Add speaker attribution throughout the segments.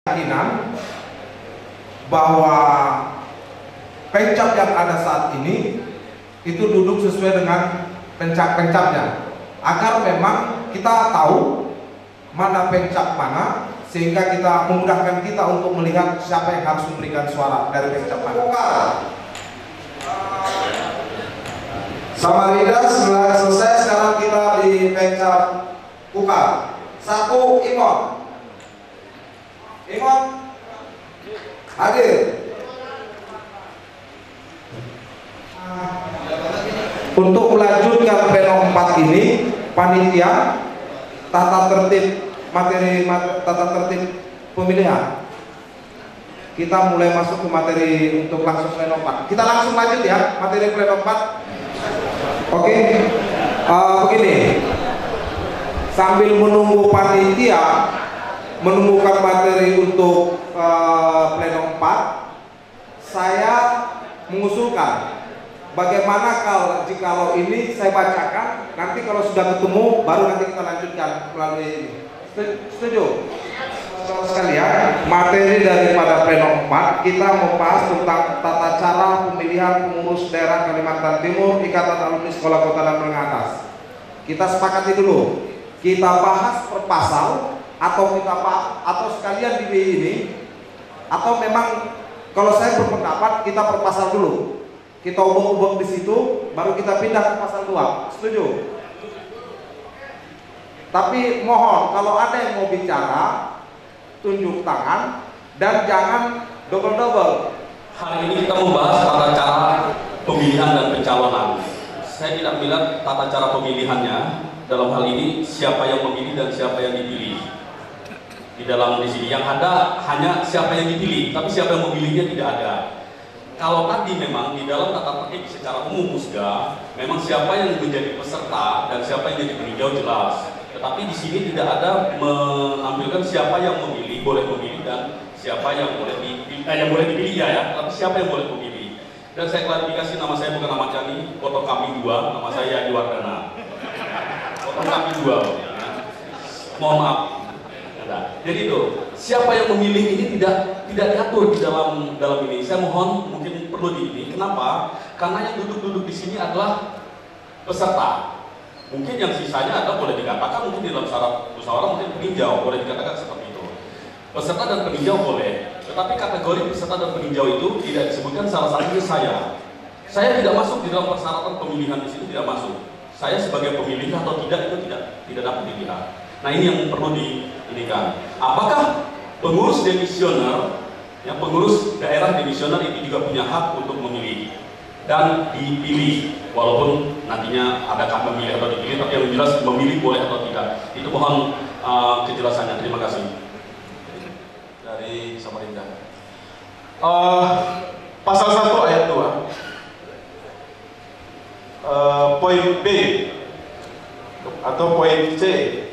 Speaker 1: keyakinan bahwa pencap yang ada saat ini itu duduk sesuai dengan pencap-pencapnya, agar memang kita tahu mana pencap mana, sehingga kita memudahkan kita untuk melihat siapa yang harus memberikan suara dari pencap mana. Samarinda selesai, sekarang kita di pencap Kukar. Satu, Imon hadir. Untuk melanjutkan pleno 4 ini, panitia tata tertib tata tertib pemilihan. Kita mulai masuk ke materi untuk langsung pleno 4. Kita langsung lanjut ya, materi pleno 4. Oke. Begini. Sambil menunggu panitia menemukan materi untuk pleno 4, saya mengusulkan bagaimana kalau ini saya bacakan, nanti kalau sudah ketemu baru nanti kita lanjutkan melalui ini. Setuju? Sekalian, materi daripada pleno 4 kita membahas tentang tata cara pemilihan pengurus daerah Kalimantan Timur Ikatan Alumni Sekolah Kota dan Menengah Atas. Kita sepakati dulu, kita bahas per pasal atau sekalian di BI ini, atau memang kalau saya berpendapat kita per pasal dulu, kita ubah-ubah di situ, baru kita pindah ke pasal 2. Setuju? Tapi mohon kalau ada yang mau bicara, tunjuk tangan dan jangan double-double.
Speaker 2: Hari ini kita membahas tata cara pemilihan dan pencalonan. Saya tidak bilang tata cara pemilihannya, dalam hal ini siapa yang memilih dan siapa yang dipilih. Di sini yang ada hanya siapa yang dipilih, tapi siapa yang memilihnya tidak ada. Kalau tadi memang di dalam tata tertib secara umum musda, memang siapa yang menjadi peserta dan siapa yang jadi peninjau jelas. Tetapi di sini tidak ada menampilkan siapa yang memilih, boleh memilih, dan siapa yang boleh dipilih ya, tapi siapa yang boleh memilih. Dan saya klarifikasi, nama saya bukan Ahmad Chani, foto kami 2, nama saya Adi Wardana. Foto kami 2, ya. Mohon maaf. Jadi itu, siapa yang memilih ini tidak diatur di dalam ini. Saya mohon mungkin perlu di ini. Kenapa? Karena yang duduk-duduk di sini adalah peserta. Mungkin yang sisanya adalah boleh dikatakan mungkin di dalam syarat musyawarah mungkin peninjau, boleh dikatakan seperti itu. Peserta dan peninjau boleh, tetapi kategori peserta dan peninjau itu tidak disebutkan salah satunya saya. Saya tidak masuk di dalam persyaratan pemilihan di sini, tidak masuk. Saya sebagai pemilih atau tidak itu tidak dapat dilihat. Nah ini yang perlu diinikan. Apakah pengurus demisioner, yang pengurus daerah demisioner itu juga punya hak untuk memilih dan dipilih, walaupun nantinya adakah memilih atau dipilih, tapi yang jelas memilih boleh atau tidak. Itu mohon kejelasannya. Terima kasih. Dari Samarinda.
Speaker 3: Pasal 1 ayat 2. Poin B atau poin C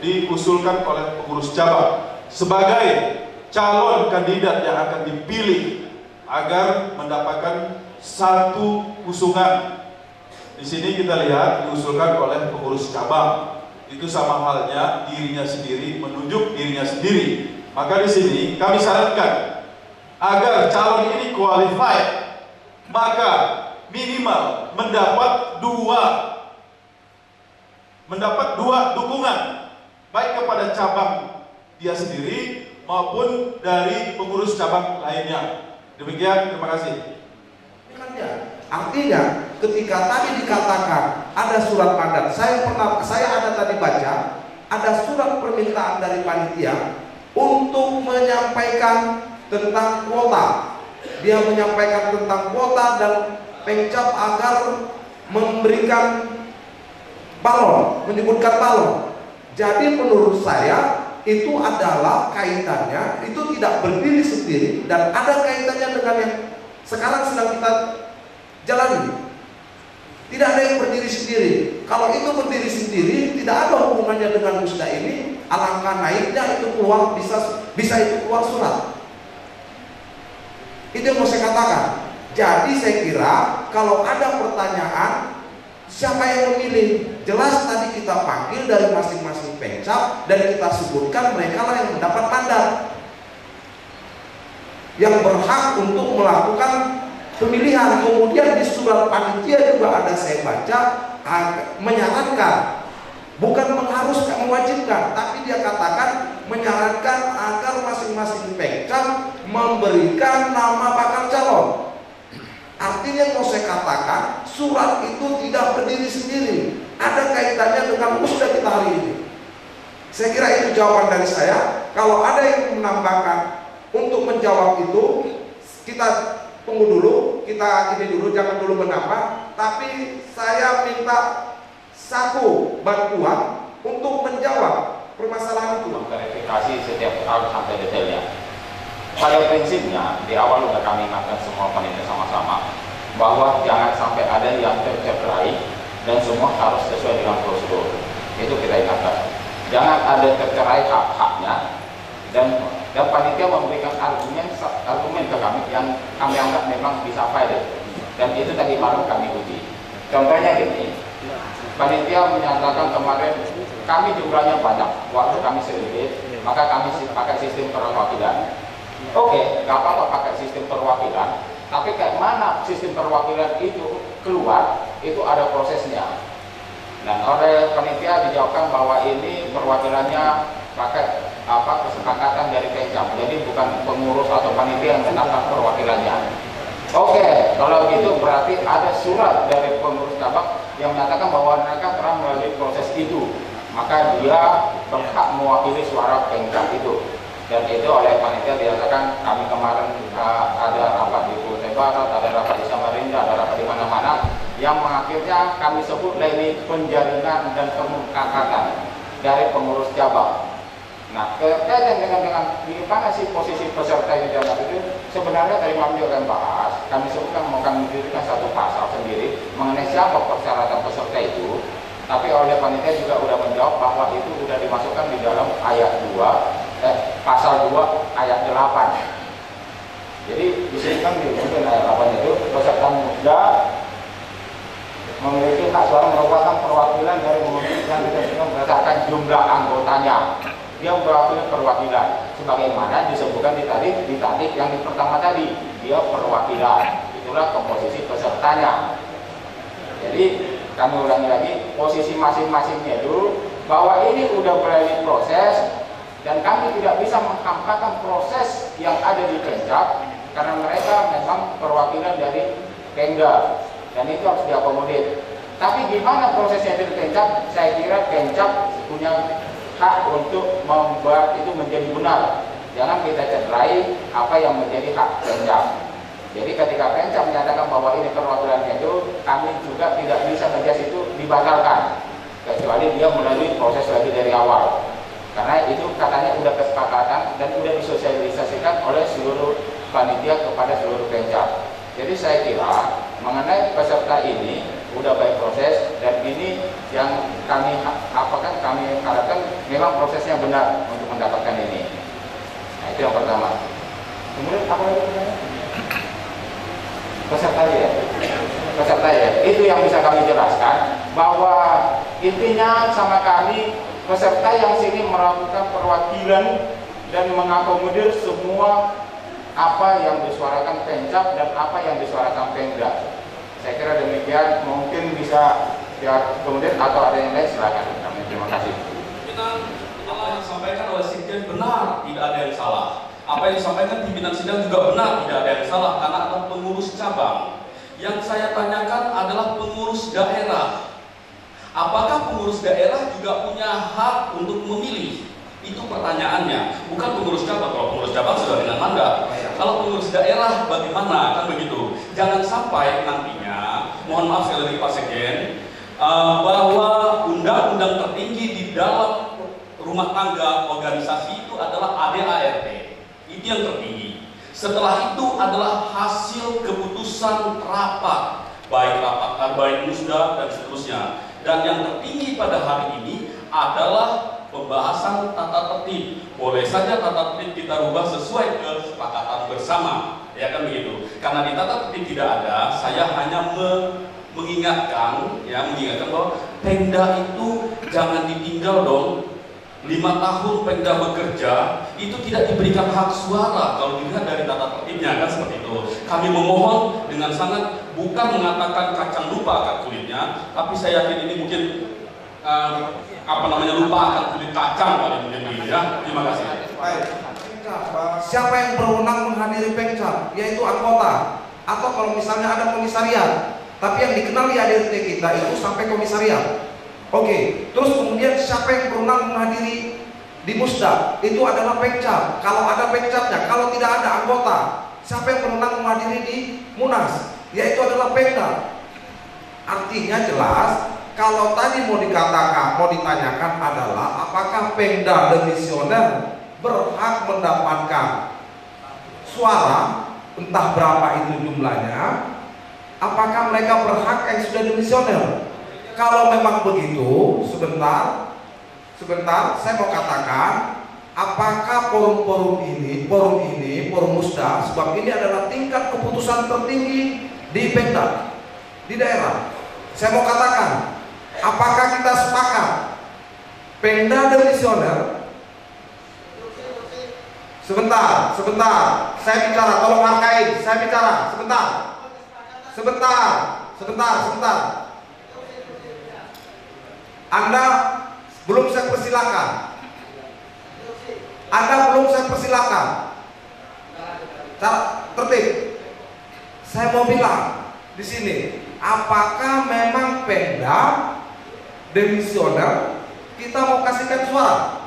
Speaker 3: diusulkan oleh pengurus cabang sebagai calon kandidat yang akan dipilih agar mendapatkan satu usungan. Di sini kita lihat diusulkan oleh pengurus cabang. Itu sama halnya dirinya sendiri menunjuk dirinya sendiri. Maka di sini kami sarankan agar calon ini qualified, maka minimal mendapat dua dukungan, baik kepada cabang dia sendiri maupun dari pengurus cabang lainnya. Demikian, terima kasih.
Speaker 1: Artinya ketika tadi dikatakan ada surat mandat, saya ada tadi baca ada surat permintaan dari panitia untuk menyampaikan tentang kuota. Dia menyampaikan tentang kuota dan pencap agar memberikan balon, menyebutkan balon. Jadi menurut saya itu adalah kaitannya, itu tidak berdiri sendiri dan ada kaitannya dengan yang sekarang sedang kita jalani. Tidak ada yang berdiri sendiri. Kalau itu berdiri sendiri, tidak ada hubungannya dengan musda ini. Alangkah naiknya itu keluar, bisa itu keluar surat. Itu yang mau saya katakan. Jadi saya kira kalau ada pertanyaan siapa yang memilih, jelas tadi kita panggil dari masing-masing pencap dan kita sebutkan mereka lah yang mendapat mandat. yang berhak untuk melakukan pemilihan. Kemudian di surat panitia juga ada saya baca menyarankan, bukan mengharuskan, mewajibkan, tapi dia katakan menyarankan agar masing-masing pengcap memberikan nama bakal calon. Artinya kalau saya katakan surat itu tidak berdiri sendiri, ada kaitannya dengan musda kita hari ini. Saya kira itu jawaban dari saya. Kalau ada yang menambahkan untuk menjawab itu, kita tunggu dulu, kita ini dulu, jangan dulu menambah. Tapi saya minta satu bantuan untuk menjawab permasalahan itu.
Speaker 4: Verifikasi setiap hal sampai detailnya. Pada prinsipnya di awal sudah kami ingatkan semua panitia sama-sama bahwa jangan sampai ada yang tercerai dan semua harus sesuai dengan prosedur. Itu kita ingatkan. Jangan ada tercerai hak-haknya dan panitia memberikan argumen ke kami yang kami anggap memang bisa valid. Dan itu tadi malam kami uji. Contohnya gini, panitia menyatakan kemarin kami jumlahnya banyak, waktu kami sedikit, maka kami pakai sistem perwakilan. Oke, nggak apa-apa pakai sistem perwakilan, tapi kayak mana sistem perwakilan itu keluar, itu ada prosesnya. Dan oleh panitia dijawabkan bahwa ini perwakilannya pakai kesepakatan dari Pemcap, jadi bukan pengurus atau panitia yang menetapkan perwakilannya. Oke, kalau gitu berarti ada surat dari pengurus cabang yang menyatakan bahwa mereka telah melalui proses itu, maka dia berhak mewakili suara Pemcap itu. Dan itu oleh panitia dikatakan kami kemarin ada rapat di Kutai Barat, ada rapat di Samarinda, ada rapat di mana-mana, yang akhirnya kami sebut ini penjaringan dan pemufakatan dari pengurus cabang. Nah, terkait dengan di mana sih posisi peserta yang dianggap itu, sebenarnya tadi kami juga akan bahas, kami sebutkan mau kami mendirikan satu pasal sendiri mengenai siapa persyaratan peserta itu, tapi oleh panitia juga sudah menjawab bahwa itu sudah dimasukkan di dalam ayat 2, pasal 2 ayat 8. Jadi disebutkan di ayat 8 itu peserta muda memiliki hak suara merupakan perwakilan dari pemilih yang ditentukan berdasarkan jumlah anggotanya. Dia mewakili perwakilan sebagaimana disebutkan di tadi yang di pertama tadi, dia perwakilan, itulah komposisi pesertanya. Jadi kami ulangi lagi, posisi masing-masingnya itu bahwa ini udah melalui proses dan kami tidak bisa menghampakan proses yang ada di Pemcap karena mereka memang perwakilan dari Pemda dan itu harus diakomodir. Tapi gimana prosesnya di Pemcap? Saya kira Pemcap punya hak untuk membuat itu menjadi benar. Jangan kita cederai apa yang menjadi hak Pemcap. Jadi ketika Pemcap menyatakan bahwa ini perwakilannya itu, kami juga tidak bisa ngejas itu dibatalkan kecuali dia melalui proses lagi dari awal. Karena itu katanya udah kesepakatan dan udah disosialisasikan oleh seluruh panitia kepada seluruh Pemcap. Jadi saya kira mengenai peserta ini udah baik proses dan ini yang kami harapkan memang prosesnya benar untuk mendapatkan ini. Nah itu yang pertama. Kemudian apa lagi? Peserta ya. Itu yang bisa kami jelaskan bahwa intinya sama kami peserta yang sini melakukan perwakilan dan mengakomodir semua apa yang disuarakan Pemcap dan apa yang disuarakan Pemda. Saya kira demikian, mungkin bisa ya kemudian atau ada yang lain silakan. Terima kasih.
Speaker 2: Kita apa yang disampaikan oleh Sekjen benar, tidak ada yang salah. Apa yang disampaikan pimpinan sidang juga benar, tidak ada yang salah karena ada pengurus cabang. Yang saya tanyakan adalah pengurus daerah. Apakah pengurus daerah juga punya hak untuk memilih? Itu pertanyaannya, bukan pengurus cabang. Kalau pengurus cabang sudah dengan mandat. Kalau pengurus daerah bagaimana? Kan begitu. Jangan sampai nantinya, mohon maaf sekali lagi Pak Sekjen, bahwa undang-undang tertinggi di dalam rumah tangga organisasi itu adalah ADART. Itu yang tertinggi. Setelah itu adalah hasil keputusan rapat, baik musda dan seterusnya. Dan yang tertinggi pada hari ini adalah pembahasan tata tertib. Boleh saja tata tertib kita rubah sesuai kesepakatan bersama, ya kan begitu. Karena di tata tertib tidak ada, saya hanya mengingatkan bahwa Pemda itu jangan ditinggal dong. 5 tahun Pemda bekerja itu tidak diberikan hak suara kalau dilihat dari tata tertibnya kan seperti itu. Kami memohon dengan sangat, bukan mengatakan kacang lupa akan kulitnya, tapi saya yakin ini mungkin lupa akan kulit kacang kali mungkin ini ya. Terima kasih.
Speaker 1: Baik. Siapa yang berwenang menghadiri Pemda? Yaitu anggota. Atau kalau misalnya ada komisariat, tapi yang dikenal di ADRT kita itu sampai komisariat. Oke, terus kemudian siapa yang berwenang menghadiri di Musda? Itu adalah Pemda. Kalau ada Pemdanya, kalau tidak ada anggota, siapa yang berwenang menghadiri di Munas? Yaitu adalah Pemda. Artinya jelas, kalau tadi mau dikatakan, mau ditanyakan adalah apakah Pemda demisioner berhak mendapatkan suara, entah berapa itu jumlahnya, apakah mereka berhak yang sudah demisioner? Kalau memang begitu, sebentar, saya mau katakan, apakah forum Musda, sebab ini adalah tingkat keputusan tertinggi di Pemda, di daerah. Saya mau katakan, apakah kita sepakat Pemda demisioner? Sebentar, saya bicara, tolong hargai, saya bicara, sebentar. Anda belum saya persilakan. Tertib. Saya mau bilang di sini, apakah memang Pemda demisioner kita mau kasihkan suara?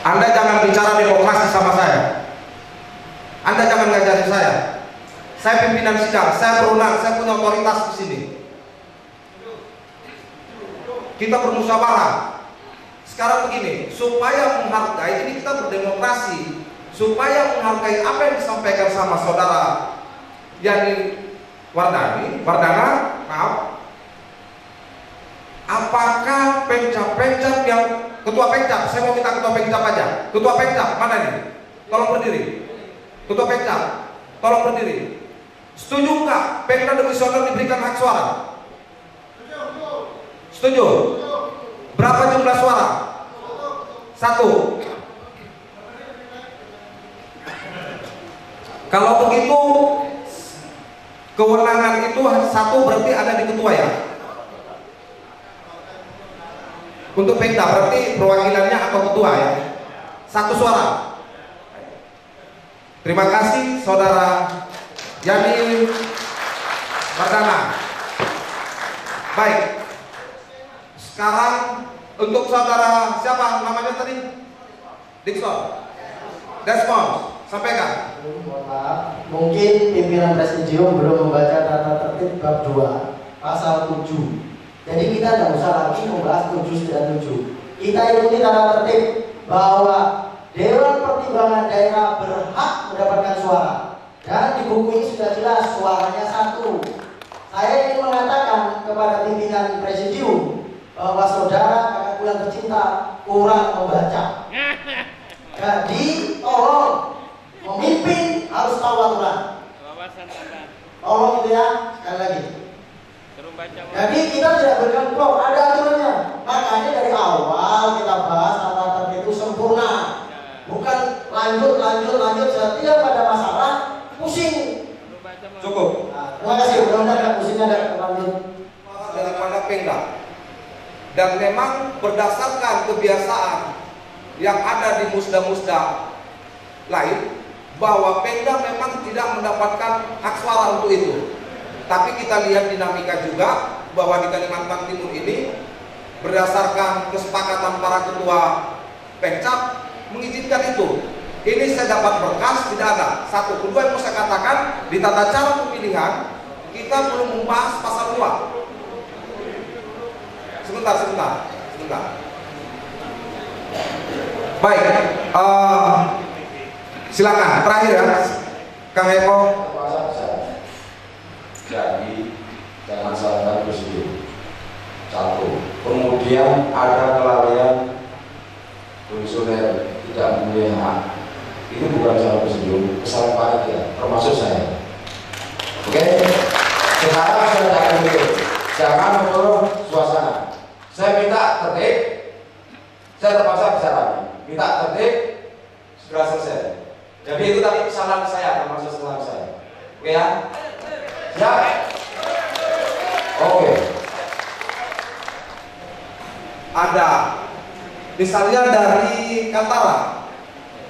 Speaker 1: Anda jangan bicara demokrasi sama saya. Anda jangan ngajarin saya. Saya pimpinan sidang, saya berwenang, saya punya otoritas di sini. Kita bermusyawarah. Sekarang begini, supaya menghargai, ini kita berdemokrasi, supaya menghargai apa yang disampaikan sama saudara Yani Wardana, maaf. Apakah Pemda yang ketua Pemda, saya mau minta ketua Pemda aja. Ketua Pemda mana nih? Tolong berdiri. Ketua Pemda, tolong berdiri. Setuju nggak Pemda demisioner diberikan hak suara? Setuju? Berapa jumlah suara? 1. Kalau begitu, kewenangan itu 1 berarti ada di ketua ya? Untuk Pemda berarti perwakilannya atau ketua ya? 1 suara. Terima kasih saudara Yani Wardana. Baik. Sekarang untuk saudara siapa namanya tadi? Desmond, sampaikan.
Speaker 5: Mungkin pimpinan presidium belum membaca tata tertib bab 2 pasal 7. Jadi kita tidak usah lagi membahas 7 dan 7. Kita ikuti tata tertib bahwa Dewan Pertimbangan Daerah berhak mendapatkan suara. Dan di buku ini sudah jelas suaranya 1. Saya ingin mengatakan kepada pimpinan presidium bahwa saudara kakak bulan tercinta kurang membaca. Jadi tolong memimpin harus tahu aturan. Tolong itu ya, sekali lagi. Jadi kita tidak berkelompok, ada aturannya. Makanya dari awal kita bahas tata tertib itu sempurna. Bukan lanjut setiap ada masalah pusing.
Speaker 1: Cukup.
Speaker 5: Terima kasih. Mudah-mudahan pusingnya ada lanjut.
Speaker 1: Daripada Pemda. Dan memang berdasarkan kebiasaan yang ada di musda-musda lain, bahwa Pemda memang tidak mendapatkan hak suara untuk itu. Tapi kita lihat dinamika juga bahwa di Kalimantan Timur ini berdasarkan kesepakatan para ketua Pemcap mengizinkan itu. Ini saya dapat berkas, tidak ada. 1, kedua yang mau saya katakan, di tata cara pemilihan kita belum membahas pasal 2. Sebentar. Baik, silakan terakhir ya, Kang Eko.
Speaker 6: Jadi jangan salahkan presidium. 1. Kemudian ada kelalaian komisioner tidak mempunyai hak. Itu bukan salah presidium, kesalahan panitia, termasuk saya. Oke? Sekarang saya jangan dulu, jangan membunuh suasana. Saya minta tertib, saya terpaksa bicara. Minta tertib, segera selesai. Jadi itu tadi kesalahan saya, termasuk kesalahan saya. Oke ya? Siap? Oke.
Speaker 1: Ada misalnya dari Katara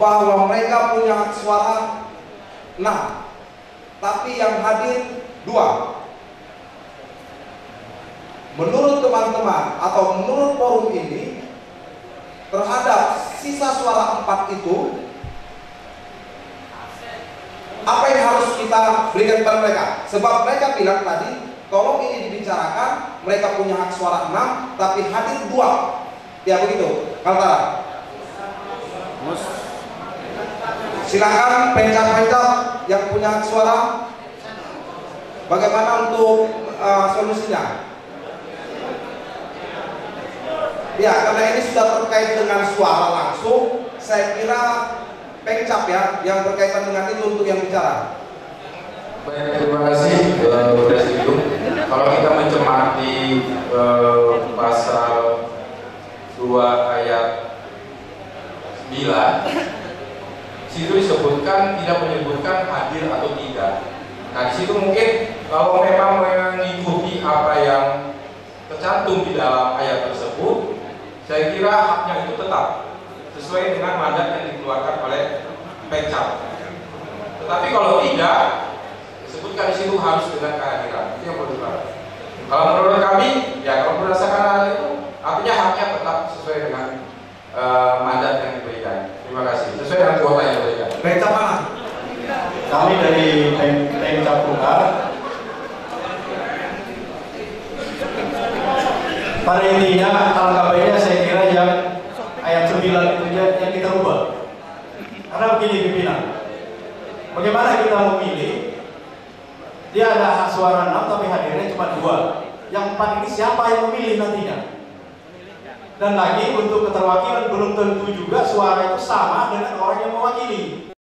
Speaker 1: bahwa mereka punya hak suara 6, tapi yang hadir 2. Menurut teman-teman atau menurut forum ini, terhadap sisa suara 4 itu, apa yang harus kita berikan kepada mereka? Sebab mereka bilang tadi, tolong ini dibicarakan, mereka punya hak suara 6, tapi hadir 2. Ya begitu, Kaltara. Silakan pencap-pencap yang punya hak suara. Bagaimana untuk solusinya? Ya, karena ini sudah terkait dengan suara langsung, saya kira pencap ya, yang berkaitan dengan itu untuk yang bicara.
Speaker 6: Baik, terima kasih Presidium. Kalau kita mencermati pasal 2 ayat 9, situ disebutkan tidak menyebutkan hadir atau tidak. Nah, di situ mungkin kalau memang mengikuti apa yang tercantum di dalam ayat tersebut, saya kira haknya itu tetap sesuai dengan mandat yang dikeluarkan oleh Pemcap. Tetapi kalau tidak, disebutkan di situ harus dengan kehadiran. Itu yang perlu dilakukan. Kalau menurut kami, ya kalau berdasarkan hal itu, artinya haknya tetap sesuai dengan mandat yang diberikan. Terima kasih. Sesuai dengan kuota yang diberikan.
Speaker 1: Pemcap mana?
Speaker 7: Kami dari Pemcap Ungar. Pada intinya, LKP-nya saya kira yang ayat 9 itu yang kita ubah. Karena begini pimpinan, bagaimana kita memilih? Dia ada hak suara 6 tapi hadirnya cuma 2. Yang 4 ini siapa yang memilih nantinya? Dan lagi untuk keterwakilan belum tentu juga suara itu sama dengan orang yang mewakili.